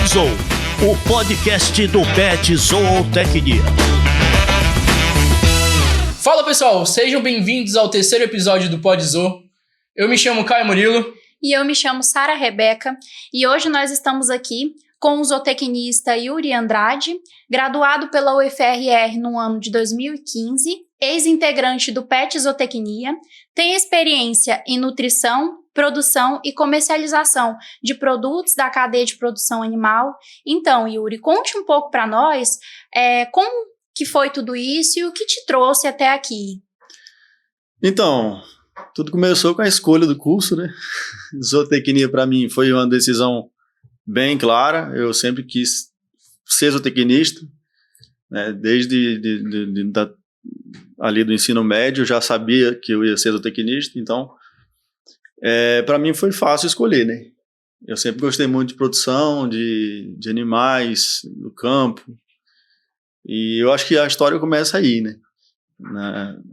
Podzou, o podcast do Pet Zootecnia. Fala pessoal, sejam bem-vindos ao terceiro episódio do Podzou. Eu me chamo Caio Murilo. E eu me chamo Sara Rebeca e hoje nós estamos aqui com o zootecnista Yuri Andrade, graduado pela UFRR no ano de 2015, ex-integrante do Pet Zootecnia, tem experiência em nutrição, produção e comercialização de produtos da cadeia de produção animal. Então, Yuri, conte um pouco para nós como que foi tudo isso e o que te trouxe até aqui. Então, tudo começou com a escolha do curso, né? Zootecnia para mim foi uma decisão bem clara. Eu sempre quis ser zootecnista, né? Desde ali do ensino médio eu já sabia que eu ia ser zootecnista, então para mim foi fácil escolher, né? Eu sempre gostei muito de produção, de animais, do campo, e eu acho que a história começa aí, né?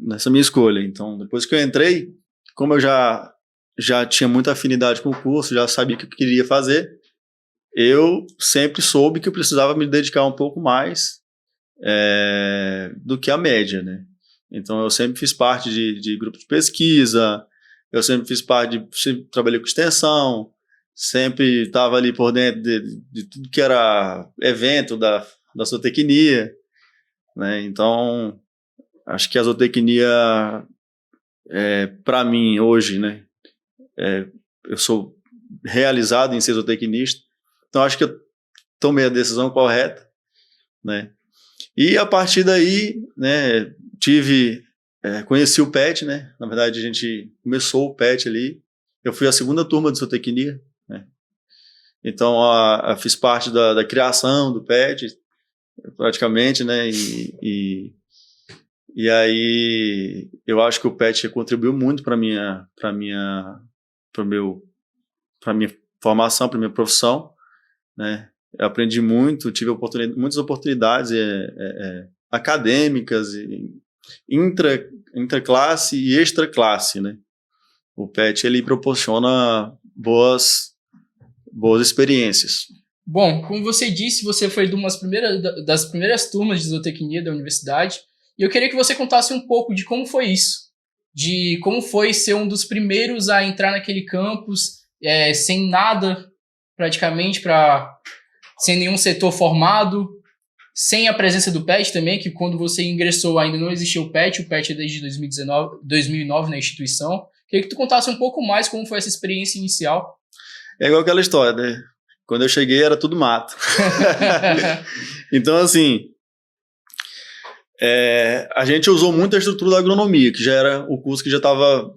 Nessa minha escolha. Então, depois que eu entrei, como eu já tinha muita afinidade com o curso, já sabia o que eu queria fazer, eu sempre soube que eu precisava me dedicar um pouco mais do que a média, né? Então, eu sempre fiz parte de grupos de pesquisa, eu sempre sempre trabalhei com extensão, sempre estava ali por dentro de tudo que era evento da zootecnia, né? Então, acho que a zootecnia, para mim, hoje, né? Eu sou realizado em ser zootecnista, então acho que eu tomei a decisão correta, né? E a partir daí, né, conheci o PET, né? Na verdade, a gente começou o PET ali. Eu fui a segunda turma de zootecnia, né? Então, eu fiz parte da criação do PET, praticamente, né? E aí, eu acho que o PET contribuiu muito para minha formação, para minha profissão, né? Eu aprendi muito, tive muitas oportunidades acadêmicas, intraclasse e extraclasse, né? O PET, ele proporciona boas experiências. Bom, como você disse, você foi das primeiras turmas de zootecnia da universidade, e eu queria que você contasse um pouco de como foi isso, de como foi ser um dos primeiros a entrar naquele campus, sem nada, praticamente, sem nenhum setor formado, sem a presença do PET também, que quando você ingressou ainda não existia o PET é desde 2009 na instituição. Queria que tu contasse um pouco mais como foi essa experiência inicial. É igual aquela história, né? Quando eu cheguei era tudo mato. Então, assim, a gente usou muito a estrutura da agronomia, que já era o curso que já estava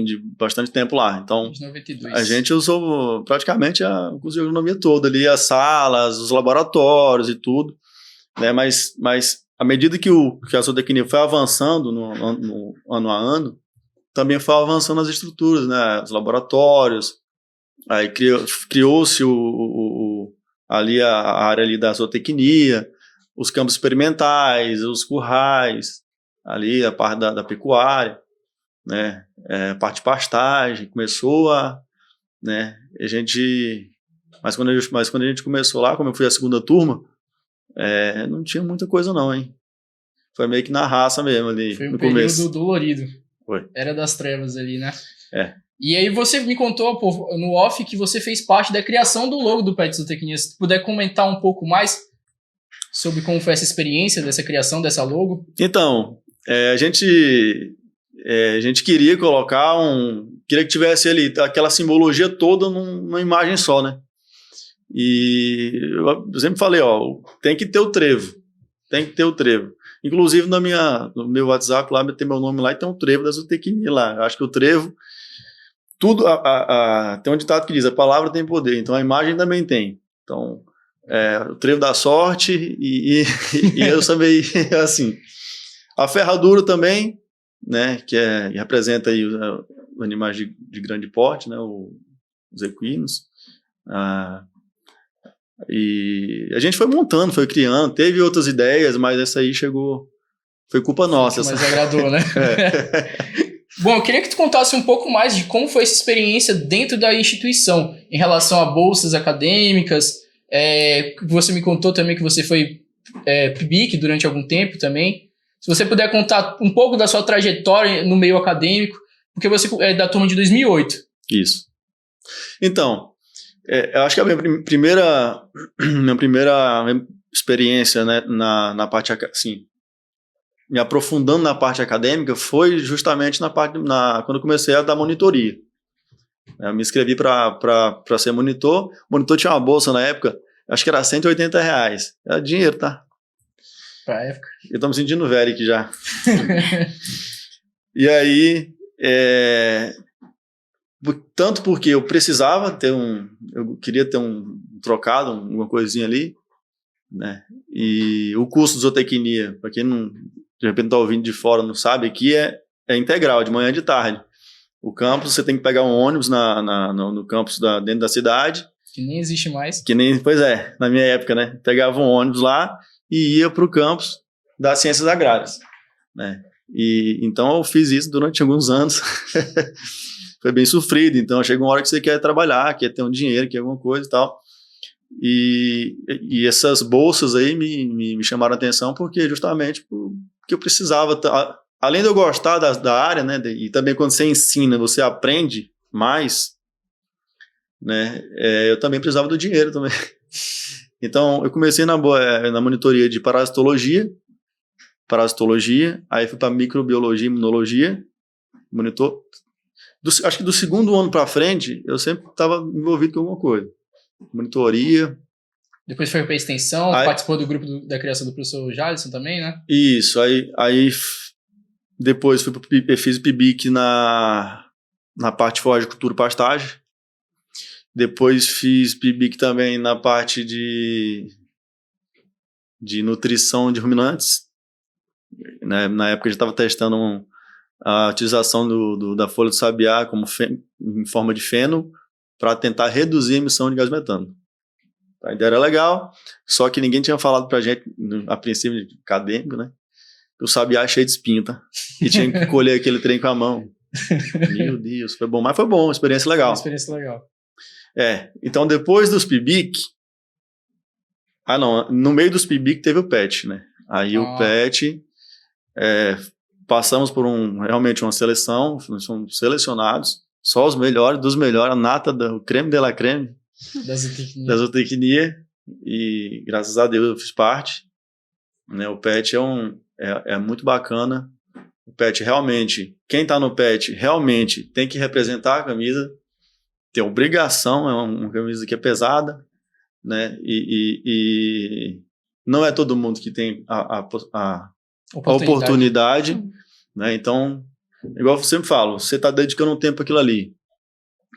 de bastante tempo lá. Então, 92. A gente usou praticamente o curso de agronomia todo ali, as salas, os laboratórios e tudo, né? Mas à medida que a zootecnia foi avançando no ano a ano, também foi avançando as estruturas, né? Os laboratórios, aí criou-se ali a área ali da zootecnia, os campos experimentais, os currais, ali a parte da pecuária, né? A parte de pastagem começou né? Mas quando a gente começou lá, como eu fui a segunda turma, não tinha muita coisa não, hein? Foi meio que na raça mesmo ali. Foi um no período começo. Dolorido. Foi. Era das trevas ali, né? E aí você me contou no off que você fez parte da criação do logo do Pet Zootecnia. Se tu puder comentar um pouco mais sobre como foi essa experiência dessa criação dessa logo. Então, a gente queria colocar queria que tivesse ali aquela simbologia toda numa imagem só, né? E eu sempre falei, tem que ter o trevo. Inclusive no meu WhatsApp lá, tem meu nome lá e tem um trevo da zootecnia lá. Acho que o trevo, tudo, tem um ditado que diz, a palavra tem poder, então a imagem também tem. Então, o trevo da sorte e eu também, assim, a ferradura também, né, que representa aí os animais de grande porte, né, os equinos, e a gente foi montando, foi criando, teve outras ideias, mas essa aí foi culpa nossa. Mas agradou, né? Bom, eu queria que tu contasse um pouco mais de como foi essa experiência dentro da instituição, em relação a bolsas acadêmicas, Você me contou também que você foi PIBIC durante algum tempo também. Se você puder contar um pouco da sua trajetória no meio acadêmico, porque você é da turma de 2008. Isso. Então, eu acho que a minha primeira experiência, né, na parte, assim, me aprofundando na parte acadêmica foi justamente quando eu comecei a dar monitoria. Eu me inscrevi para ser monitor. O monitor tinha uma bolsa na época, acho que era R$180. Era dinheiro, tá? Pra época. Eu tô me sentindo velho aqui já. E aí, tanto porque eu precisava eu queria ter um trocado, alguma coisinha ali, né? E o curso de zootecnia, para quem não, de repente está ouvindo de fora, não sabe, aqui é integral, de manhã e de tarde. O campus, você tem que pegar um ônibus no campus dentro da cidade. Que nem existe mais. Pois é, na minha época, né? Pegava um ônibus lá e ia para o campus das ciências agrárias, né? E então eu fiz isso durante alguns anos. Foi bem sofrido. Então chega uma hora que você quer trabalhar, quer ter um dinheiro, quer alguma coisa e tal. E essas bolsas aí me chamaram a atenção porque justamente porque eu precisava, além de eu gostar da área, né, e também quando você ensina, você aprende mais, né, eu também precisava do dinheiro também. Então eu comecei na monitoria de parasitologia, aí fui para microbiologia e imunologia, monitor. Acho que do segundo ano para frente, eu sempre estava envolvido com alguma coisa. Monitoria. Depois foi para extensão, participou do grupo da criação do professor Jalisson também, né? Isso, aí depois fiz o PIBIC na parte de forragicultura e pastagem. Depois fiz PIBIC também na parte de nutrição de ruminantes. Na época a gente estava testando a utilização da folha do sabiá em forma de feno para tentar reduzir a emissão de gás metano. A ideia era legal, só que ninguém tinha falado pra gente, a princípio acadêmico, né? O sabiá é cheio de espinho, tá? E tinha que colher aquele trem com a mão. Meu Deus, foi bom, mas foi bom, experiência legal. Uma experiência legal. Então depois dos PIBIC, no meio dos PIBIC teve o PET, né? Aí o PET, passamos por realmente uma seleção, fomos selecionados, só os melhores, dos melhores, a nata, o creme de la creme da zootecnia, e graças a Deus eu fiz parte, né? O PET é muito bacana. O PET realmente, quem está no PET realmente tem que representar a camisa, tem obrigação, é uma camisa que é pesada, né? E não é todo mundo que tem a oportunidade, né? Então, igual eu sempre falo, você está dedicando um tempo àquilo ali,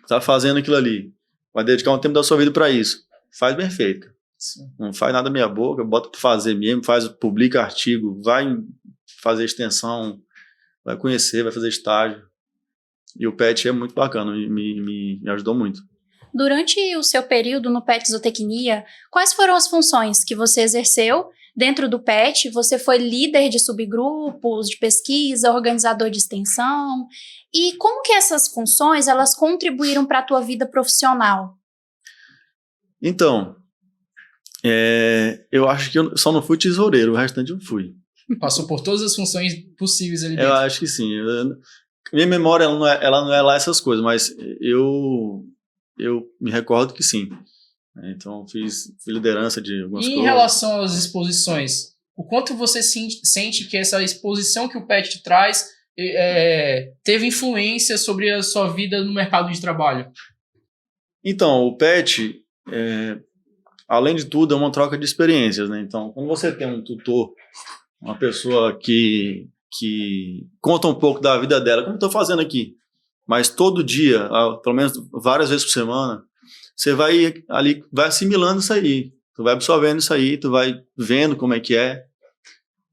está fazendo aquilo ali, vai dedicar um tempo da sua vida para isso, faz bem feito. Sim. Não faz nada meia boca, bota para fazer mesmo, publica artigo, vai fazer extensão, vai conhecer, vai fazer estágio. E o PET é muito bacana, me ajudou muito. Durante o seu período no PET Zootecnia, quais foram as funções que você exerceu dentro do PET? Você foi líder de subgrupos, de pesquisa, organizador de extensão? E como que essas funções, elas contribuíram para a tua vida profissional? Então, eu acho que eu só não fui tesoureiro, o restante eu fui. Passou por todas as funções possíveis ali dentro. Eu acho que sim. Minha memória ela não é lá essas coisas, mas eu me recordo que sim. Então, fiz liderança de algumas coisas. E em relação às exposições, o quanto você sente que essa exposição que o PET te traz teve influência sobre a sua vida no mercado de trabalho? Então, o PET, além de tudo, é uma troca de experiências, né? Então, quando você tem um tutor, uma pessoa que conta um pouco da vida dela, como eu estou fazendo aqui, mas todo dia, pelo menos várias vezes por semana, você vai assimilando isso aí, tu vai absorvendo isso aí, tu vai vendo como é que é,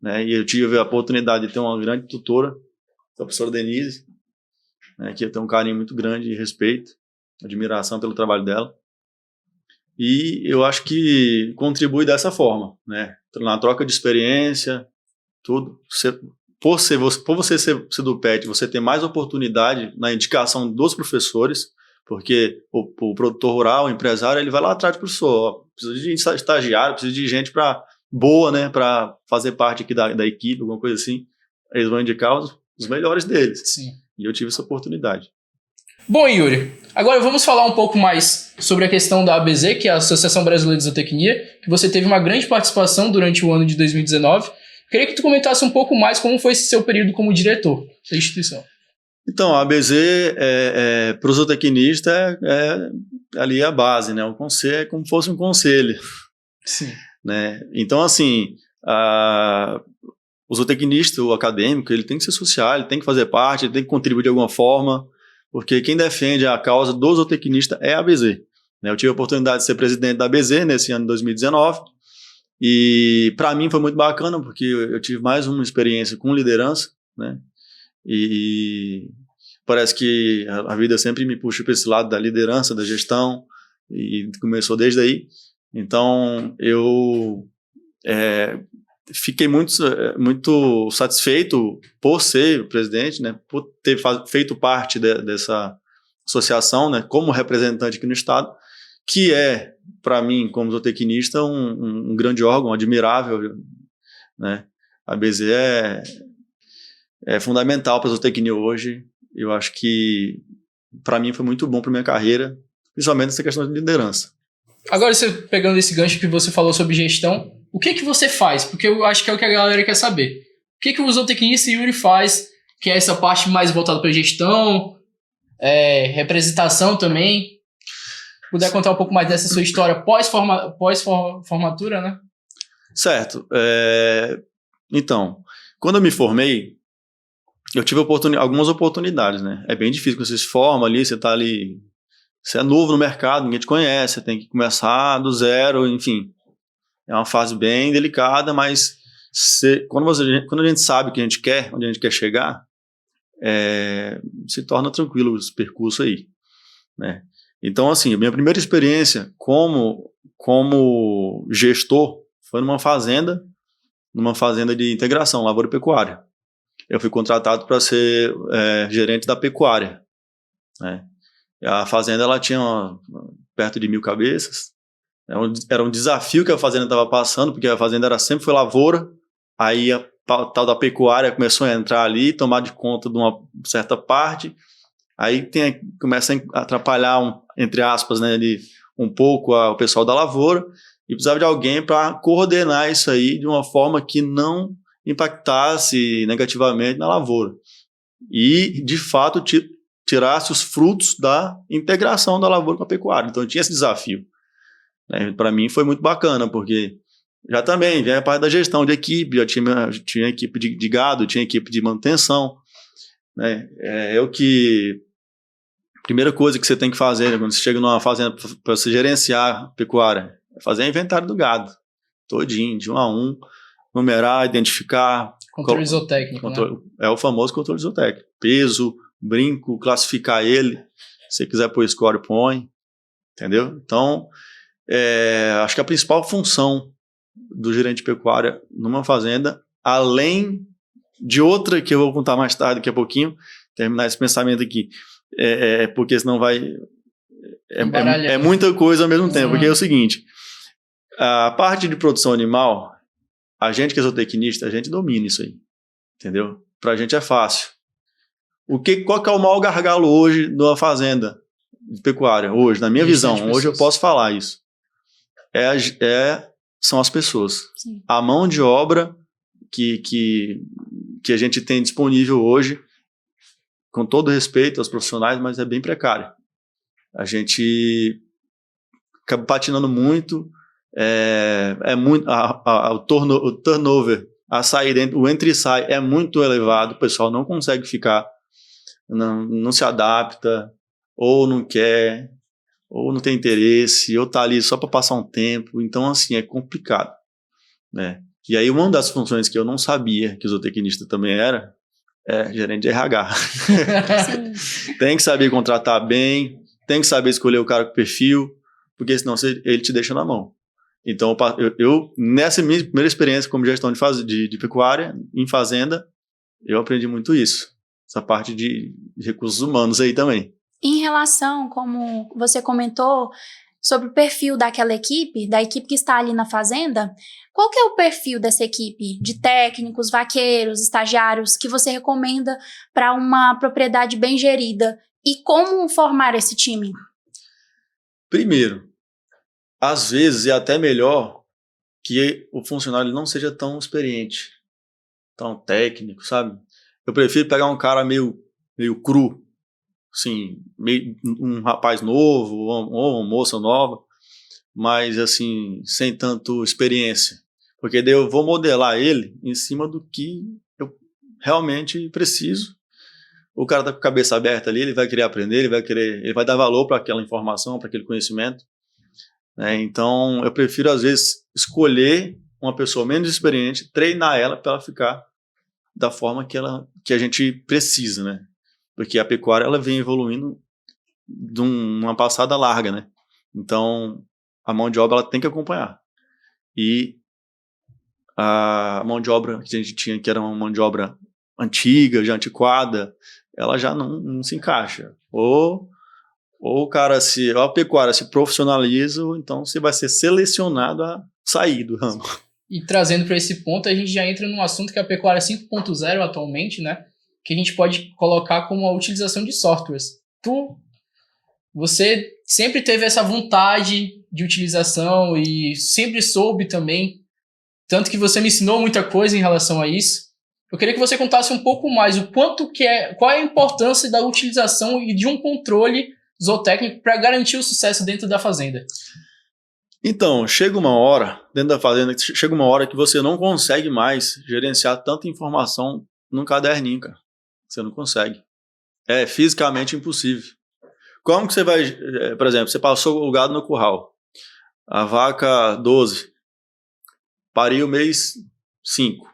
né? E eu tive a oportunidade de ter uma grande tutora, a professora Denise, né, que eu tenho um carinho muito grande de respeito, admiração pelo trabalho dela, e eu acho que contribui dessa forma, né? Na troca de experiência, tudo. Por você ser do PET, você tem mais oportunidade na indicação dos professores, porque o produtor rural, o empresário, ele vai lá atrás do professor, precisa de estagiário, precisa de gente boa, né, para fazer parte aqui da equipe, alguma coisa assim. Eles vão indicar os melhores deles. Sim. E eu tive essa oportunidade. Bom, Yuri, agora vamos falar um pouco mais sobre a questão da ABZ, que é a Associação Brasileira de Zootecnia, que você teve uma grande participação durante o ano de 2019. Queria que tu comentasse um pouco mais como foi esse seu período como diretor da instituição. Então, a ABZ, para o zootecnista, ali a base, né? O conselho é como se fosse um conselho. Sim. Né? Então, assim, o zootecnista, o acadêmico, ele tem que ser social, ele tem que fazer parte, ele tem que contribuir de alguma forma, porque quem defende a causa do zootecnista é a ABZ. Né? Eu tive a oportunidade de ser presidente da ABZ nesse ano de 2019, e para mim foi muito bacana, porque eu tive mais uma experiência com liderança, né? E parece que a vida sempre me puxa para esse lado da liderança, da gestão, e começou desde aí. Então, eu fiquei muito satisfeito por ser presidente, né, por ter feito parte dessa associação, né, como representante aqui no Estado, que é, para mim, como zootecnista, um grande órgão, admirável. Né? A BZ é fundamental para a zootecnia hoje. Eu acho que, para mim, foi muito bom para minha carreira, principalmente essa questão de liderança. Agora, você pegando esse gancho que você falou sobre gestão, o que você faz? Porque eu acho que é o que a galera quer saber. O que o zootecnista Yuri faz, que é essa parte mais voltada para gestão, representação também? Puder contar um pouco mais dessa sua história pós-formatura, né? Certo. Então, quando eu me formei, eu tive algumas oportunidades, né? É bem difícil quando você se forma ali, você está ali, você é novo no mercado, ninguém te conhece, você tem que começar do zero, enfim. É uma fase bem delicada, mas quando a gente sabe o que a gente quer, onde a gente quer chegar, se torna tranquilo esse percurso aí, né? Então, assim, a minha primeira experiência como gestor foi numa fazenda de integração, lavoura e pecuária. Eu fui contratado para ser gerente da pecuária, né? A fazenda ela tinha perto de 1.000 cabeças. Era um desafio que a fazenda estava passando, porque a fazenda sempre foi lavoura, aí a tal da pecuária começou a entrar ali, tomar de conta de uma certa parte, aí começa a atrapalhar, entre aspas, né, um pouco o pessoal da lavoura, e precisava de alguém para coordenar isso aí de uma forma que não impactasse negativamente na lavoura. E, de fato, tirasse os frutos da integração da lavoura com a pecuária. Então, eu tinha esse desafio. Para mim, foi muito bacana, porque já também vem a parte da gestão de equipe, já tinha equipe de gado, tinha equipe de manutenção. Né? Primeira coisa que você tem que fazer, né, quando você chega numa fazenda para você gerenciar a pecuária, é fazer inventário do gado, todinho, de um a um, numerar, identificar. Controle zootécnico, né? É o famoso controle zootécnico. Peso, brinco, classificar ele. Se você quiser pôr score, põe. Entendeu? Então, acho que a principal função do gerente de pecuária numa fazenda, além de outra que eu vou contar mais tarde, daqui a pouquinho, terminar esse pensamento aqui, porque senão vai... É muita coisa ao mesmo tempo, porque é o seguinte, a parte de produção animal, a gente que é zootecnista, a gente domina isso aí, entendeu? Pra gente é fácil. Qual que é o maior gargalo hoje numa fazenda de pecuária? Hoje, na minha visão, hoje eu posso falar isso. São as pessoas. Sim. A mão de obra que a gente tem disponível hoje, com todo respeito aos profissionais, mas é bem precária. A gente acaba patinando muito, muito o turnover, a saída, o entra e sai é muito elevado, o pessoal não consegue ficar, não se adapta, ou não quer, ou não tem interesse, ou está ali só para passar um tempo. Então, assim, é complicado, né? E aí, uma das funções que eu não sabia que o zootecnista também era gerente de RH. Tem que saber contratar bem, tem que saber escolher o cara com perfil, porque senão ele te deixa na mão. Então, nessa minha primeira experiência como gestão de pecuária, em fazenda, eu aprendi muito isso. Essa parte de recursos humanos aí também. Em relação, como você comentou, sobre o perfil daquela equipe, da equipe que está ali na fazenda, qual que é o perfil dessa equipe de técnicos, vaqueiros, estagiários que você recomenda para uma propriedade bem gerida? E como formar esse time? Primeiro, às vezes é até melhor que o funcionário não seja tão experiente, tão técnico, sabe? Eu prefiro pegar um cara meio cru, assim, um rapaz novo ou uma moça nova, mas assim, sem tanto experiência. Porque daí eu vou modelar ele em cima do que eu realmente preciso. O cara tá com a cabeça aberta ali, ele vai querer aprender, ele vai dar valor para aquela informação, para aquele conhecimento, né? Então, eu prefiro às vezes escolher uma pessoa menos experiente, treinar ela para ela ficar da forma que a gente precisa, né? Porque a pecuária ela vem evoluindo de uma passada larga, né? Então, a mão de obra ela tem que acompanhar. E a mão de obra que a gente tinha, que era uma mão de obra antiga, já antiquada, ela já não se encaixa. Ou o cara a pecuária se profissionaliza, ou então você vai ser selecionado a sair do ramo. E trazendo para esse ponto, a gente já entra num assunto que é a pecuária 5.0 atualmente, né? Que a gente pode colocar como a utilização de softwares. Você sempre teve essa vontade de utilização e sempre soube também, tanto que você me ensinou muita coisa em relação a isso. Eu queria que você contasse um pouco mais qual é a importância da utilização e de um controle zootécnico para garantir o sucesso dentro da fazenda. Então, chega uma hora que você não consegue mais gerenciar tanta informação num caderninho, cara. Você não consegue. É fisicamente impossível. Como que você vai, por exemplo, você passou o gado no curral, a vaca 12, pariu mês 5.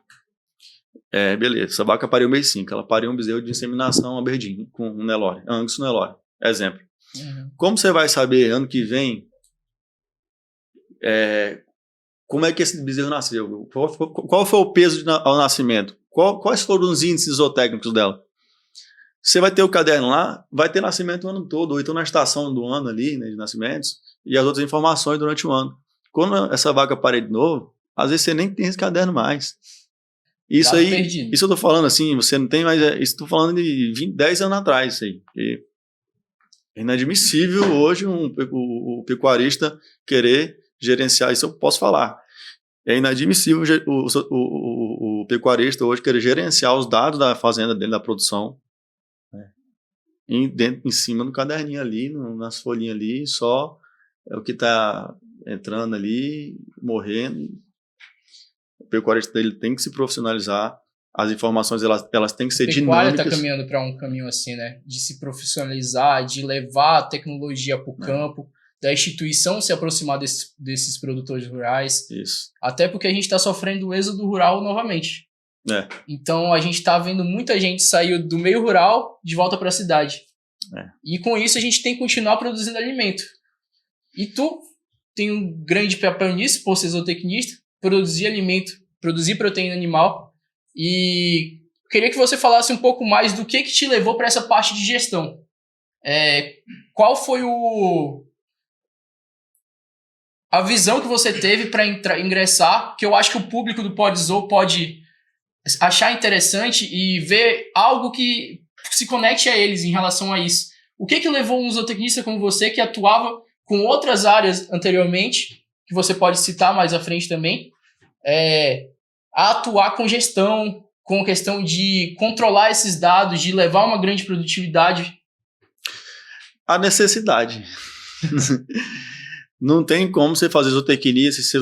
Beleza, essa vaca pariu mês 5, ela pariu um bezerro de inseminação aberdeen, com um Nelore, Angus Nelore, exemplo. Uhum. Como você vai saber ano que vem como é que esse bezerro nasceu? Qual foi o peso ao nascimento? Quais foram os índices zootécnicos dela? Você vai ter o caderno lá, vai ter nascimento o ano todo, ou então na estação do ano ali, né, de nascimentos, e as outras informações durante o ano. Quando essa vaca parir de novo, às vezes você nem tem esse caderno mais. Isso aí, perdido. isso eu tô falando assim, você não tem mais, isso eu tô falando de 10 anos atrás, isso aí. É inadmissível hoje o pecuarista querer gerenciar, isso eu posso falar. É inadmissível o pecuarista hoje querer gerenciar os dados da fazenda dele, da produção, em cima do caderninho ali, nas folhinhas ali, só é o que está entrando ali, morrendo. O pecuarista dele tem que se profissionalizar, as informações elas têm que ser dinâmicas. A pecuária está caminhando para um caminho assim, né? De se profissionalizar, de levar a tecnologia para o campo, da instituição se aproximar desses produtores rurais. Isso. Até porque a gente está sofrendo o êxodo rural novamente. Então a gente está vendo muita gente sair do meio rural de volta para a cidade. E com isso a gente tem que continuar produzindo alimento. E tu tem um grande papel nisso, por ser zootecnista, produzir alimento, produzir proteína animal. E queria que você falasse um pouco mais do que te levou para essa parte de gestão. Qual foi a visão que você teve para ingressar, que eu acho que o público do Podzoo pode achar interessante e ver algo que se conecte a eles em relação a isso. O que levou um zootecnista como você, que atuava com outras áreas anteriormente, que você pode citar mais à frente também, a atuar com gestão, com questão de controlar esses dados, de levar uma grande produtividade? A necessidade. Não tem como você fazer zootecnia, ser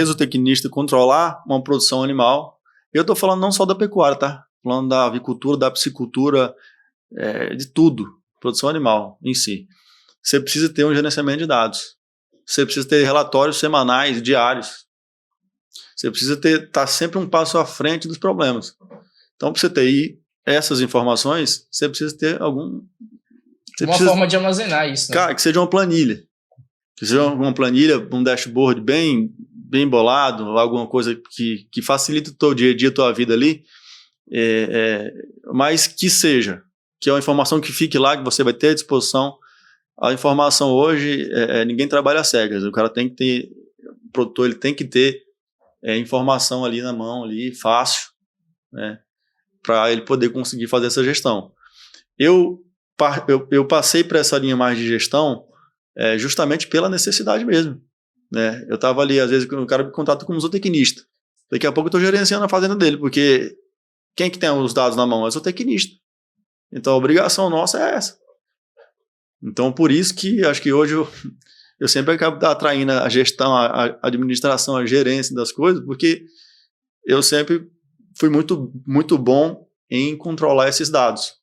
zootecnista, controlar uma produção animal. Eu estou falando não só da pecuária, tá? Falando da avicultura, da piscicultura, de tudo, produção animal em si. Você precisa ter um gerenciamento de dados. Você precisa ter relatórios semanais, diários. Você precisa estar sempre um passo à frente dos problemas. Então, para você ter essas informações, você precisa ter forma de armazenar isso, né? Cara, que seja uma planilha. Que seja uma planilha, um dashboard bem bolado, alguma coisa que facilite o teu dia a dia, a tua vida ali, mas que é uma informação que fique lá, que você vai ter à disposição A informação hoje, ninguém trabalha às cegas. O cara tem que ter, o produtor ele tem que ter informação ali na mão, ali, fácil, né, para ele poder conseguir fazer essa gestão. Eu passei por essa linha mais de gestão justamente pela necessidade mesmo, né? Eu estava ali, às vezes, o cara me contrata como zootecnista. Daqui a pouco eu estou gerenciando a fazenda dele, porque quem que tem os dados na mão é o zootecnista. Então a obrigação nossa é essa. Então por isso que acho que hoje eu sempre acabo atraindo a gestão, a administração, a gerência das coisas, porque eu sempre fui muito, muito bom em controlar esses dados.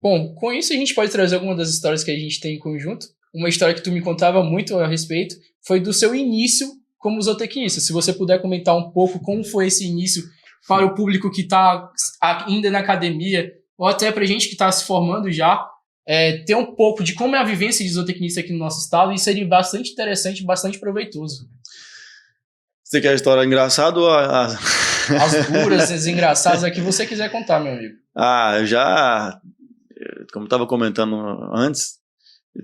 Bom, com isso a gente pode trazer algumas das histórias que a gente tem em conjunto. Uma história que tu me contava muito a respeito foi do seu início como zootecnista. Se você puder comentar um pouco como foi esse início para o público que está ainda na academia, ou até para a gente que está se formando já, ter um pouco de como é a vivência de zootecnista aqui no nosso estado, e seria bastante interessante e bastante proveitoso. Você quer a história engraçada ou As duras, as engraçadas, a que você quiser contar, meu amigo. Como eu estava comentando antes,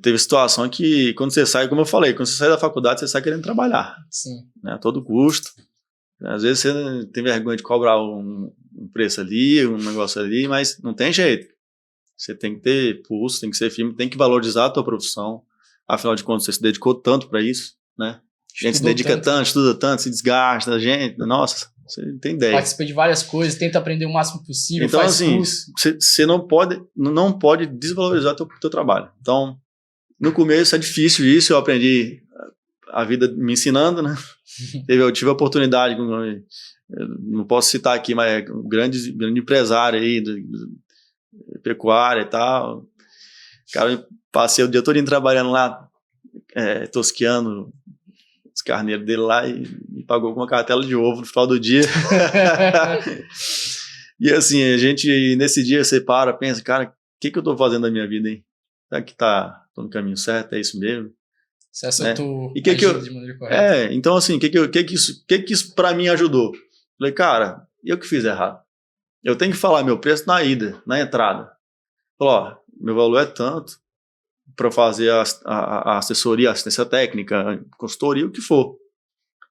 teve situação que quando você sai, como eu falei, quando você sai da faculdade, você sai querendo trabalhar. Sim. Né, a todo custo. Às vezes você tem vergonha de cobrar um preço ali, um negócio ali, mas não tem jeito. Você tem que ter pulso, tem que ser firme, tem que valorizar a tua profissão. Afinal de contas, você se dedicou tanto para isso, né? A gente se dedica tanto, estuda tanto, se desgasta, nossa, você não tem ideia. Participa de várias coisas, tenta aprender o máximo possível. Então, faz assim, você não pode desvalorizar o teu trabalho. Então, no começo é difícil isso, eu aprendi a vida me ensinando, né? Eu tive a oportunidade, não posso citar aqui, mas é um grande empresário aí, de pecuária e tal. Cara, passei o dia todo trabalhando lá, tosqueando os carneiros dele lá e me pagou com uma cartela de ovo no final do dia. E assim, a gente, nesse dia, você pensa, cara, o que eu tô fazendo na minha vida, hein? Será que tô no caminho certo? É isso mesmo? Você acertou de maneira correta. Então assim, o que isso pra mim ajudou? Falei, cara, eu que fiz errado? Eu tenho que falar meu preço na ida, na entrada. Falei, ó, meu valor é tanto para fazer a assessoria, a assistência técnica, consultoria, o que for.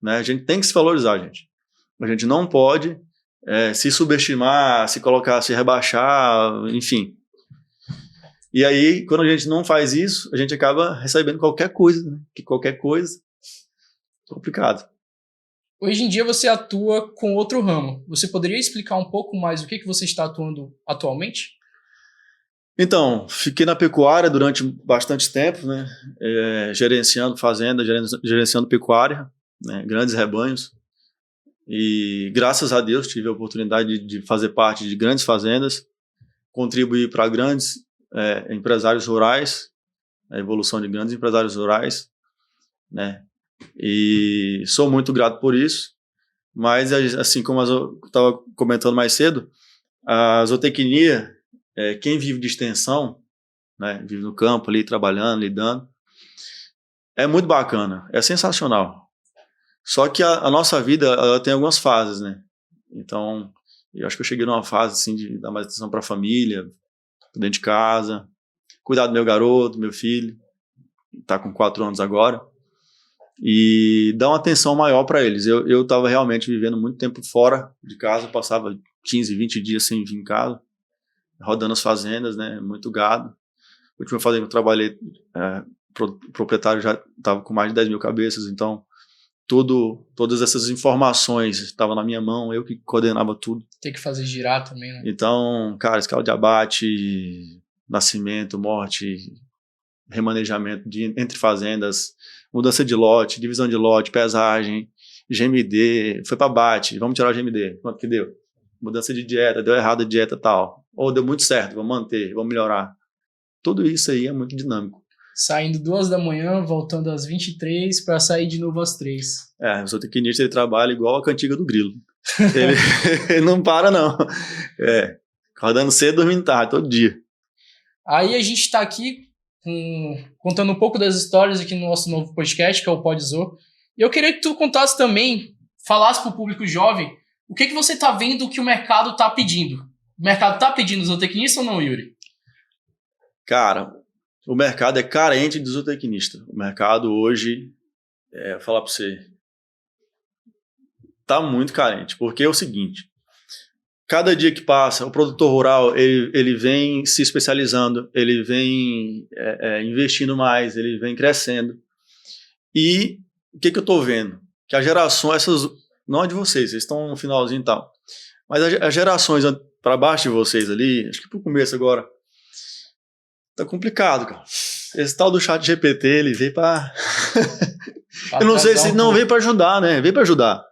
Né? A gente tem que se valorizar, gente. A gente não pode se subestimar, se colocar, se rebaixar, enfim. E aí, quando a gente não faz isso, a gente acaba recebendo qualquer coisa, né? Que qualquer coisa é complicado. Hoje em dia você atua com outro ramo. Você poderia explicar um pouco mais o que você está atuando atualmente? Então, fiquei na pecuária durante bastante tempo, né? Gerenciando fazenda, gerenciando pecuária, né? Grandes rebanhos. E graças a Deus tive a oportunidade de fazer parte de grandes fazendas, contribuir para grandes empresários rurais, a evolução de grandes empresários rurais, né? E sou muito grato por isso, mas assim como eu estava comentando mais cedo, a zootecnia, quem vive de extensão, né, vive no campo ali trabalhando, lidando, é muito bacana, é sensacional. Só que a nossa vida, ela tem algumas fases, né? Então, eu acho que eu cheguei numa fase assim de dar mais atenção para a família, dentro de casa, cuidar do meu garoto, meu filho, está com 4 anos agora, e dar uma atenção maior para eles. Eu estava realmente vivendo muito tempo fora de casa, passava 15, 20 dias sem vir em casa, rodando as fazendas, né, muito gado. A última fazenda que eu trabalhei, o proprietário já estava com mais de 10 mil cabeças, então todas essas informações estavam na minha mão, eu que coordenava tudo. Tem que fazer girar também, né? Então, cara, escala de abate, nascimento, morte, remanejamento entre fazendas, mudança de lote, divisão de lote, pesagem, GMD, foi para abate, vamos tirar o GMD, quanto que deu? Mudança de dieta, deu errado a dieta tal, ou deu muito certo, vamos manter, vamos melhorar. Tudo isso aí é muito dinâmico. Saindo 2 da manhã, voltando às 23 para sair de novo às 3. O zootecnista, ele trabalha igual a cantiga do grilo. Ele não para, não. Acordando cedo, dormindo tarde, todo dia. Aí a gente está aqui contando um pouco das histórias aqui no nosso novo podcast, que é o Podzô. E eu queria que tu contasse também, falasse para o público jovem, o que você está vendo que o mercado está pedindo. O mercado está pedindo zootecnista ou não, Yuri? Cara, o mercado é carente de zootecnista. O mercado hoje, vou falar para você, está muito carente, porque é o seguinte, cada dia que passa, o produtor rural, ele vem se especializando, ele vem investindo mais, ele vem crescendo. E o que eu estou vendo? Que as gerações, não é de vocês estão no finalzinho e tal, mas as gerações para baixo de vocês ali, acho que para o começo agora, tá complicado, cara. Esse tal do chat GPT, ele veio para... eu não sei se não veio para ajudar, né? Veio para ajudar.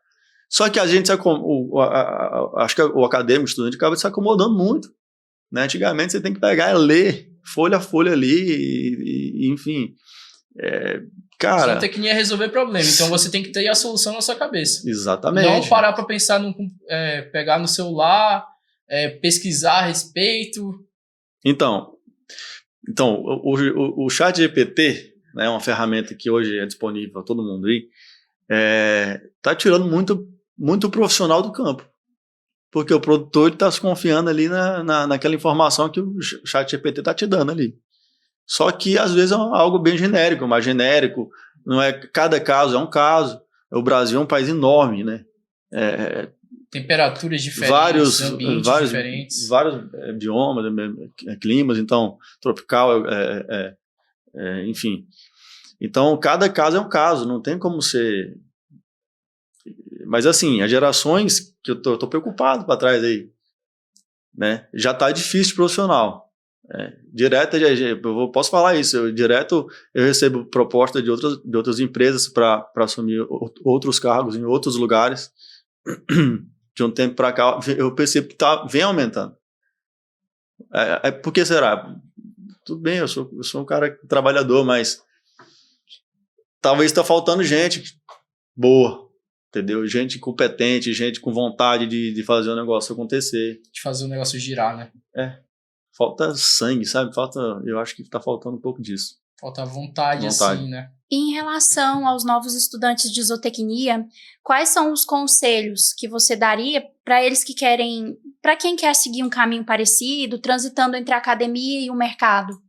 Só que a gente, acho que o acadêmico, o estudante, acaba se acomodando muito. Né? Antigamente você tem que pegar e ler folha a folha ali, enfim. Cara... Zootecnia é resolver problema, então você tem que ter a solução na sua cabeça. Exatamente. Não parar para pensar, pegar no celular, pesquisar a respeito. Então o chat GPT, né, é uma ferramenta que hoje é disponível para todo mundo aí, tá tirando muito profissional do campo, porque o produtor está se confiando ali naquela informação que o chat GPT está te dando ali. Só que às vezes é algo bem genérico, mais genérico, não é, cada caso é um caso. O Brasil é um país enorme, né? Temperaturas diferentes, ambientes diferentes. Vários biomas, climas, então, tropical, enfim. Então, cada caso é um caso, não tem como ser... Mas assim, as gerações que eu tô preocupado para trás aí, né? Já tá difícil profissional. Direto, eu posso falar isso, eu recebo proposta de outras empresas para assumir outros cargos em outros lugares. De um tempo para cá, eu percebo que vem aumentando. Por que será? Tudo bem, eu sou um cara trabalhador, mas talvez está faltando gente boa, entendeu? Gente competente, gente com vontade de fazer o negócio acontecer. De fazer o negócio girar, né? Falta sangue, sabe? Eu acho que está faltando um pouco disso. Falta vontade, assim, né? Em relação aos novos estudantes de zootecnia, quais são os conselhos que você daria para eles para quem quer seguir um caminho parecido, transitando entre a academia e o mercado?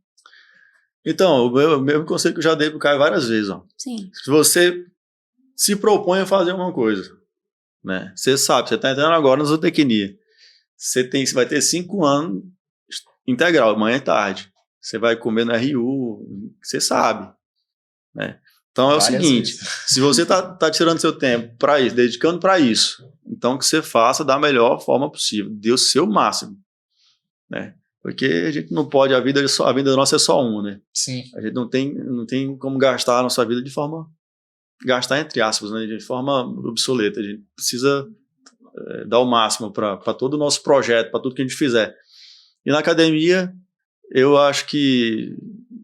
Então, o mesmo conselho que eu já dei para o Caio várias vezes. Ó. Sim. Se você se propõe a fazer uma coisa, né? Você sabe, você está entrando agora na zootecnia. Você vai ter 5 anos integral, manhã e tarde. Você vai comer no RU, você sabe. Né? Então é o seguinte, se você está tirando seu tempo para isso, dedicando para isso, então que você faça da melhor forma possível, dê o seu máximo. Né? Porque a gente não pode, a vida nossa é só uma, né? Sim. A gente não tem como gastar a nossa vida de forma, gastar entre aspas, né? De forma obsoleta. A gente precisa dar o máximo para todo o nosso projeto, para tudo que a gente fizer. E na academia, eu acho que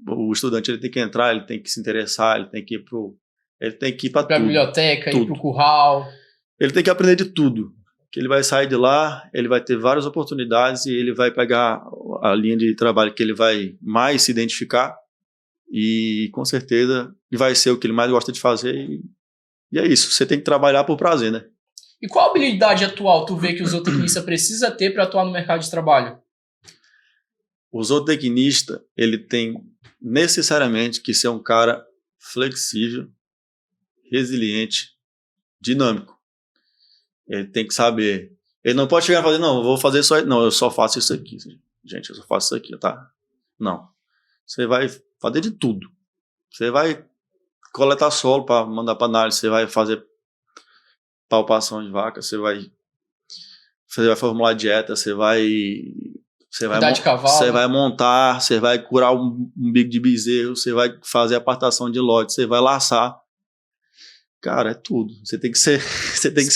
o estudante ele tem que entrar, ele tem que se interessar, ele tem que ir para a biblioteca, ir para o curral. Ele tem que aprender de tudo. Que ele vai sair de lá, ele vai ter várias oportunidades e ele vai pegar a linha de trabalho que ele vai mais se identificar e com certeza vai ser o que ele mais gosta de fazer e é isso. Você tem que trabalhar por prazer, né? E qual habilidade atual tu vê que o zootecnista precisa ter para atuar no mercado de trabalho? O zootecnista, ele tem necessariamente que ser um cara flexível, resiliente, dinâmico. Ele tem que saber. Ele não pode chegar e fazer, não, eu vou fazer só. Não, eu só faço isso aqui. Gente, eu só faço isso aqui, tá? Não. Você vai fazer de tudo. Você vai coletar solo para mandar para análise, você vai fazer palpação de vaca, você vai formular dieta, você vai montar, você vai curar um bico de bezerro, você vai fazer apartação de lote, você vai laçar. Cara, é tudo. Você tem que ser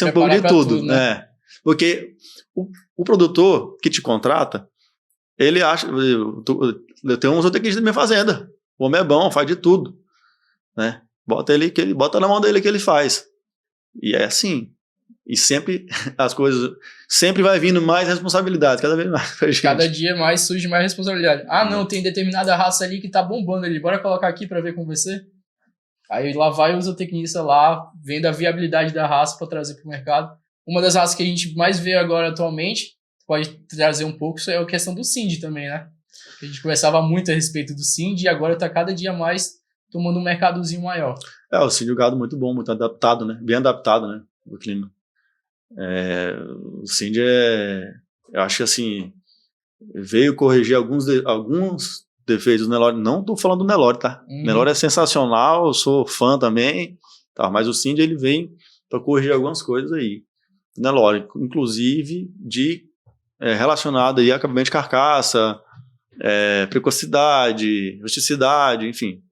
um pouco de tudo, né? Porque o produtor que te contrata, ele acha, eu tenho um zootecnista na minha fazenda. O homem é bom, faz de tudo, né? Bota na mão dele que ele faz. E é assim. E sempre as coisas... Sempre vai vindo mais responsabilidade, cada vez mais pra gente. Cada dia mais surge mais responsabilidade. Ah, não, tem determinada raça ali que tá bombando ali. Bora colocar aqui pra ver com você? Aí lá vai o zootecnista lá, vendo a viabilidade da raça para trazer pro mercado. Uma das raças que a gente mais vê agora atualmente, pode trazer um pouco, isso é a questão do Sind também, né? A gente conversava muito a respeito do Sind e agora está cada dia mais tomando um mercadozinho maior. O Sind é um gado muito bom, muito adaptado, né? Bem adaptado, né? O clima. O Sind eu acho que assim, veio corrigir alguns defeitos do Nelore. Não estou falando do Nelore, tá? O Nelore é sensacional, eu sou fã também, tá? Mas o Sind ele vem para corrigir algumas coisas aí. O Nelore, inclusive relacionado aí a acabamento de carcaça, precocidade, rusticidade, enfim.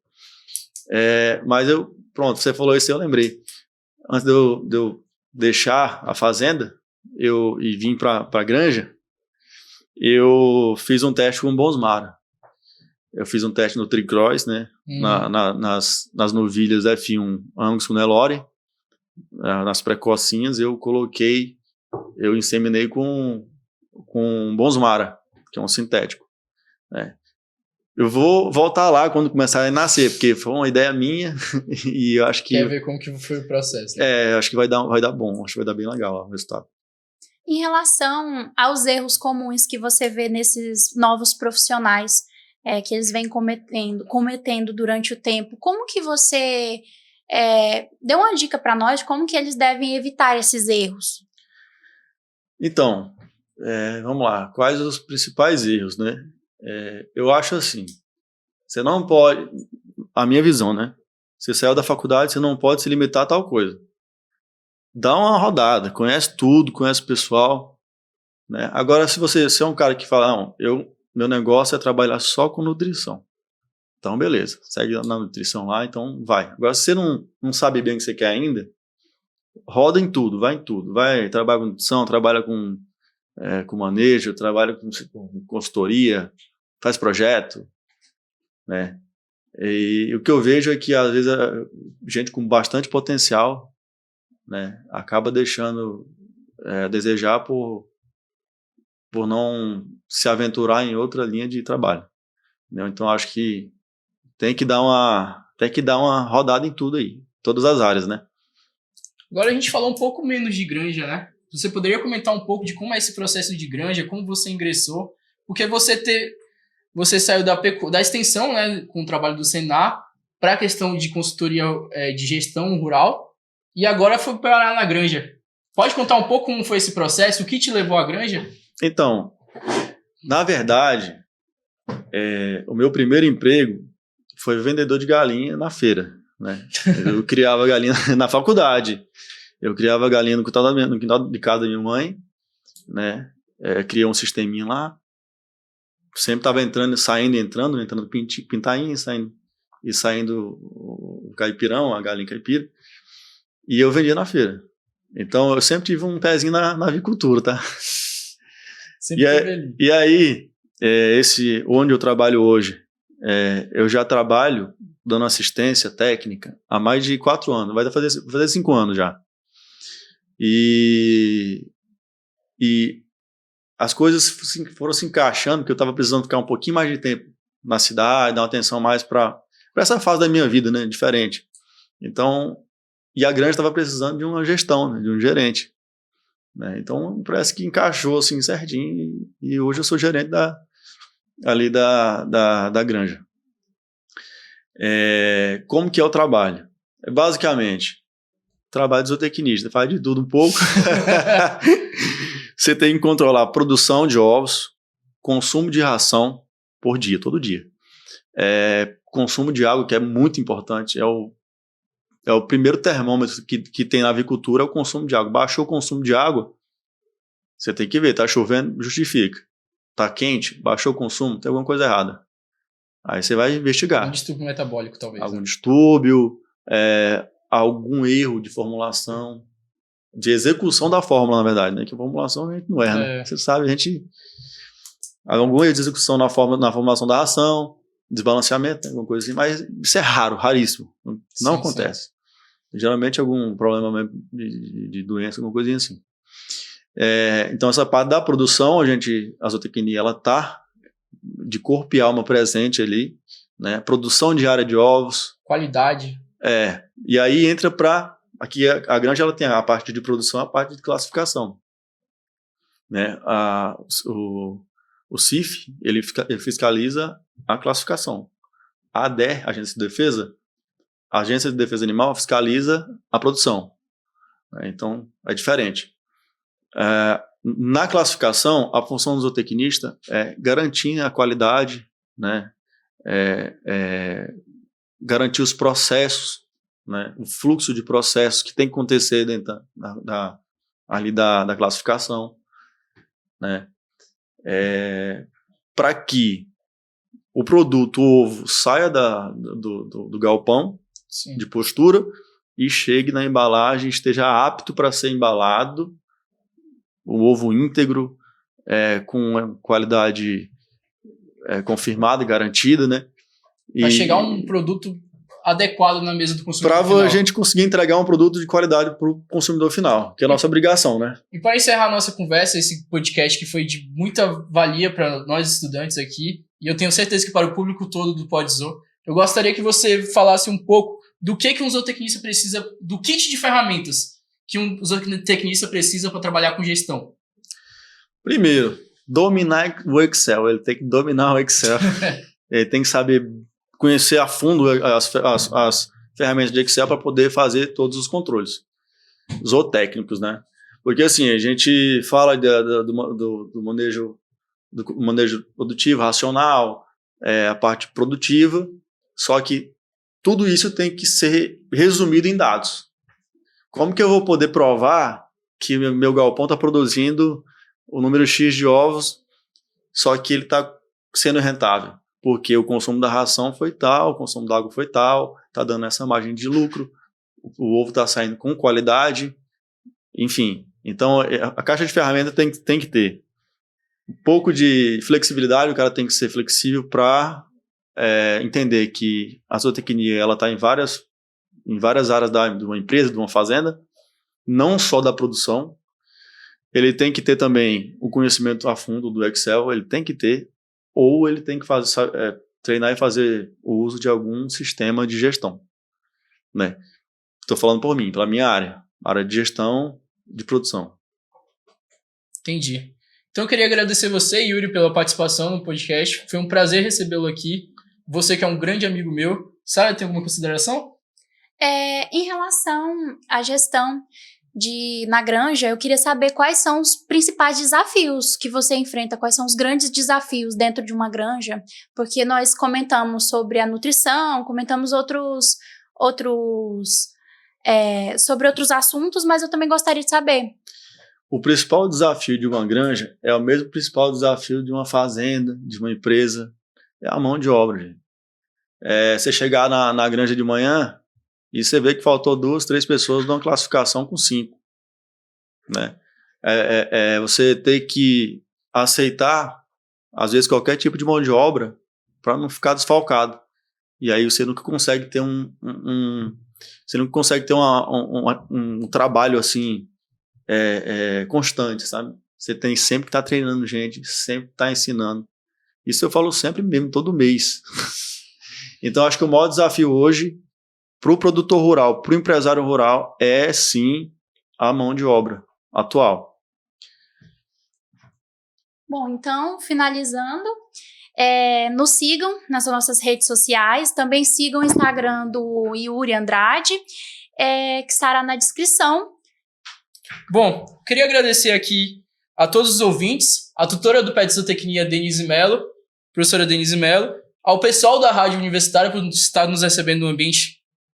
Mas pronto, você falou isso, eu lembrei. Antes de eu deixar a fazenda e vim para a granja, eu fiz um teste com o Bonsmara. Eu fiz um teste no Tricross, né? Nas novilhas F1 Angus com Nelore, nas precocinhas, eu inseminei com Bonsmara, que é um sintético. Eu vou voltar lá quando começar a nascer, porque foi uma ideia minha e eu acho que... Quer ver como que foi o processo, né? Acho que vai dar bom, acho que vai dar bem legal o resultado. Em relação aos erros comuns que você vê nesses novos profissionais que eles vêm cometendo durante o tempo, como que você deu uma dica para nós, como que eles devem evitar esses erros? Então, vamos lá, quais os principais erros, né? Eu acho assim, você não pode, a minha visão, né? Você saiu da faculdade, você não pode se limitar a tal coisa. Dá uma rodada, conhece tudo, conhece o pessoal, né? Agora, se você é um cara que fala, não, meu negócio é trabalhar só com nutrição. Então, beleza, segue na nutrição lá, então vai. Agora, se você não sabe bem o que você quer ainda, roda em tudo, vai em tudo. Vai, trabalha com nutrição, trabalha com manejo, trabalha com consultoria, faz projeto, né? E o que eu vejo é que, às vezes, gente com bastante potencial, né, acaba deixando a desejar por não se aventurar em outra linha de trabalho. Entendeu? Então, acho que tem que dar uma rodada em tudo aí, todas as áreas, né? Agora a gente falou um pouco menos de granja, né? Você poderia comentar um pouco de como é esse processo de granja, como você ingressou, porque você saiu da extensão, né, com o trabalho do Senar, para a questão de consultoria de gestão rural, e agora foi parar na granja. Pode contar um pouco como foi esse processo, o que te levou à granja? Então, na verdade, o meu primeiro emprego foi vendedor de galinha na feira, né? Eu criava galinha na faculdade. Eu criava galinha no quintal de casa da minha mãe, né? Criei um sisteminha lá. Sempre estava entrando pintainha, saindo o caipirão, a galinha caipira. E eu vendia na feira. Então, eu sempre tive um pezinho na avicultura, tá? E aí, onde eu trabalho hoje, eu já trabalho dando assistência técnica há mais de 4 anos. Vai fazer 5 anos já. E as coisas foram se encaixando, porque eu estava precisando ficar um pouquinho mais de tempo na cidade, dar uma atenção mais para essa fase da minha vida, né, diferente. Então, e a granja estava precisando de uma gestão, né, de um gerente. Né, então, parece que encaixou assim certinho, e hoje eu sou gerente da granja. Como que é o trabalho? Basicamente, trabalho de zootecnista, faz de tudo um pouco. Você tem que controlar a produção de ovos, consumo de ração por dia, todo dia. Consumo de água, que é muito importante, é o primeiro termômetro que tem na avicultura, é o consumo de água. Baixou o consumo de água, você tem que ver, tá chovendo, justifica. Tá quente, baixou o consumo, tem alguma coisa errada. Aí você vai investigar. Algum distúrbio metabólico, talvez. Algum distúrbio, algum erro de formulação, de execução da fórmula, na verdade, né? Que a formulação a gente não erra, né? Você sabe, algum erro de execução na formulação da ração, desbalanceamento, alguma coisa assim, mas isso é raro, raríssimo. Não acontece. Sim. Geralmente algum problema de doença, alguma coisinha assim. Então essa parte da produção, a zootecnia, ela tá de corpo e alma presente ali, né? Produção diária de ovos. Qualidade. E aí entra aqui a granja, ela tem a parte de produção, a parte de classificação, né? O CIF, ele fiscaliza a classificação. A ADER, Agência de Defesa Animal, fiscaliza a produção. Então, é diferente. Na classificação, a função do zootecnista é garantir a qualidade, né? Garantir os processos, né? O fluxo de processos que tem que acontecer dentro da classificação, né? Para que o produto, o ovo, saia do galpão, Sim. de postura e chegue na embalagem, esteja apto para ser embalado, o ovo íntegro, com qualidade confirmada e garantida, né? Para chegar um produto adequado na mesa do consumidor final. Para a gente conseguir entregar um produto de qualidade para o consumidor final, que é a nossa obrigação, né? E para encerrar a nossa conversa, esse podcast que foi de muita valia para nós estudantes aqui, e eu tenho certeza que para o público todo do PodZoo, eu gostaria que você falasse um pouco do que um zootecnista precisa, do kit de ferramentas que um zootecnista precisa para trabalhar com gestão. Primeiro, dominar o Excel. Ele tem que dominar o Excel. Ele tem que saber conhecer a fundo as ferramentas de Excel para poder fazer todos os controles zootécnicos, né? Porque assim, a gente fala do manejo produtivo, racional, a parte produtiva, só que tudo isso tem que ser resumido em dados. Como que eu vou poder provar que meu galpão está produzindo o número X de ovos, só que ele está sendo rentável? Porque o consumo da ração foi tal, o consumo da água foi tal, está dando essa margem de lucro, o ovo está saindo com qualidade, enfim. Então, a caixa de ferramenta tem que ter um pouco de flexibilidade, o cara tem que ser flexível para entender que a zootecnia está em várias áreas de uma empresa, de uma fazenda, não só da produção. Ele tem que ter também o conhecimento a fundo do Excel, ele tem que ter, ou ele tem que treinar e fazer o uso de algum sistema de gestão, né? Estou falando por mim, pela minha área de gestão de produção. Entendi. Então eu queria agradecer você, Yuri, pela participação no podcast. Foi um prazer recebê-lo aqui. Você que é um grande amigo meu. Sara, tem alguma consideração? Em relação à gestão na granja, eu queria saber quais são os principais desafios que você enfrenta, quais são os grandes desafios dentro de uma granja, porque nós comentamos sobre a nutrição, comentamos sobre outros assuntos, mas eu também gostaria de saber. O principal desafio de uma granja é o mesmo principal desafio de uma fazenda, de uma empresa, é a mão de obra, gente. Você chegar na granja de manhã e você vê que faltou 2, 3 pessoas numa classificação com 5, né? Você ter que aceitar, às vezes, qualquer tipo de mão de obra para não ficar desfalcado. E aí você nunca consegue ter um trabalho assim constante, sabe? Você tem sempre que estar treinando gente, sempre estar ensinando. Isso eu falo sempre mesmo, todo mês. Então, acho que o maior desafio hoje para o produtor rural, para o empresário rural, é sim a mão de obra atual. Bom, então, finalizando, nos sigam nas nossas redes sociais, também sigam o Instagram do Yuri Andrade, que estará na descrição. Bom, queria agradecer aqui a todos os ouvintes, a tutora do PET Zootecnia, Denise Mello, professora Denise Mello, ao pessoal da Rádio Universitária por estar nos recebendo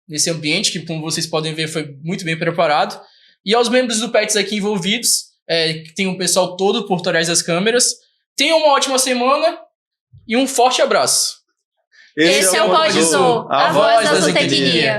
nesse ambiente, que, como vocês podem ver, foi muito bem preparado, e aos membros do PETS aqui envolvidos, que tem um pessoal todo por trás das câmeras. Tenham uma ótima semana e um forte abraço. Esse é o PodZoo, a voz da zootecnia.